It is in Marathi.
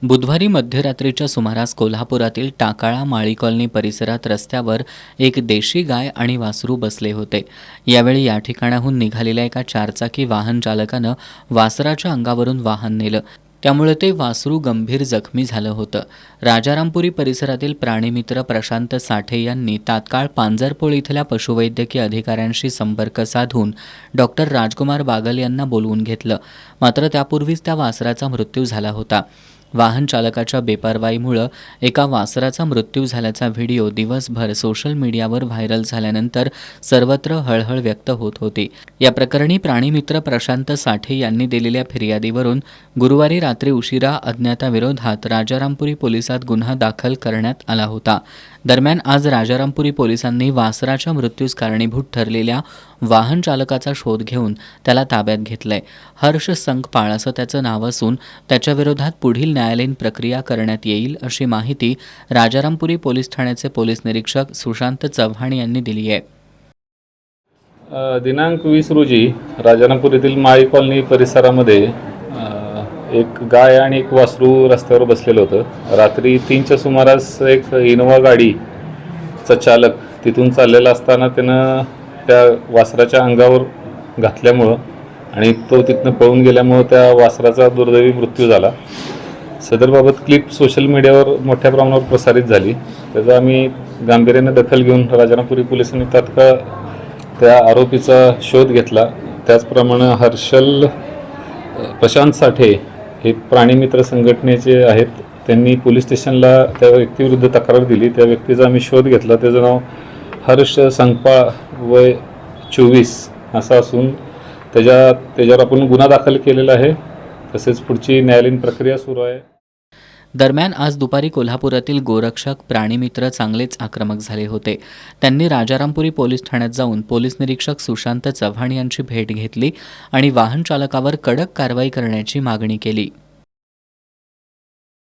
बुधवारी मध्यरात्रीच्या सुमारास कोल्हापुरातील टाकाळा माळी कॉलनी परिसरात रस्त्यावर एक देशी गाय आणि वासरू बसले होते. यावेळी या ठिकाणाहून निघालेल्या एका चारचाकी वाहन चालकानं वासराच्या अंगावरून वाहन नेलं. त्यामुळे ते वासरू गंभीर जखमी झालं होतं. राजारामपुरी परिसरातील प्राणीमित्र प्रशांत साठे यांनी तात्काळ पांजरपोळ इथल्या पशुवैद्यकीय अधिकाऱ्यांशी संपर्क साधून डॉक्टर राजकुमार बागल यांना बोलवून घेतलं. मात्र त्यापूर्वीच त्या वासराचा मृत्यू झाला होता. वाहन चालकाच्या बेपर्वाईमुळे एका वासराचा मृत्यू झाल्याचा व्हिडिओ दिवसभर सोशल मीडियावर व्हायरल झाल्यानंतर सर्वत्र हळहळ व्यक्त होत होती. या प्रकरणी प्राणीमित्र प्रशांत साठे यांनी दिलेल्या फिर्यादीवरून गुरुवारी रात्री उशिरा अज्ञाताविरोधात राजारामपुरी पोलिसात गुन्हा दाखल करण्यात आला होता. दरम्यान आज राजारामपुरी पोलिसांनी वासराच्या मृत्यूस कारणीभूत ठरलेल्या वाहन चालकाचा शोध घेऊन त्याला ताब्यात घेतलंय. हर्ष संकपाळ असं त्याचं नाव असून त्याच्याविरोधात पुढील न्यायालयीन प्रक्रिया करण्यात येईल अशी माहिती राजारामपुरी पोलीस ठाण्याचे पोलीस निरीक्षक सुशांत चव्हाण यांनी दिली आहे. दिनांक 20 रोजी राजारामपुरीतील माळी कॉलनी परिसरामध्ये एक गाय आणि एक वासरू रस्त्यावर बसलेलं होतं. रात्री 3च्या सुमारास एक इनोवा गाडीचा चालक तिथून चाललेला असताना त्यानं त्या वासराच्या अंगावर घातल्यामुळं आणि तो तिथनं पळून गेल्यामुळं त्या वासराचा दुर्दैवी मृत्यू झाला. सदरबाबत क्लिप सोशल मीडियावर मोठ्या प्रमाणावर प्रसारित झाली. त्याचा आम्ही गांभीर्याने दखल घेऊन राजारामपुरी पोलिसांनी तात्काळ त्या आरोपीचा शोध घेतला. त्याचप्रमाणे हर्षल प्रशांत साठे हे प्राणीमित्र संघटनेचे आहेत. त्यांनी पोलीस स्टेशनला त्या व्यक्तीविरुद्ध तक्रार दिली. त्या व्यक्तीचा आम्ही शोध घेतला. त्याचं नाव हर्ष संकपाळ वय 24 असं असून त्याच्यावर आपण गुन्हा दाखल केलेला आहे. तसेच पुढची न्यायालयीन प्रक्रिया सुरू आहे. दरम्यान आज दुपारी कोल्हापुरातील गोरक्षक प्राणीमित्र चांगलेच आक्रमक झाले होते. त्यांनी राजारामपुरी पोलीस ठाण्यात जाऊन पोलीस निरीक्षक सुशांत चव्हाण यांची भेट घेतली आणि वाहन चालकावर कडक कारवाई करण्याची मागणी केली.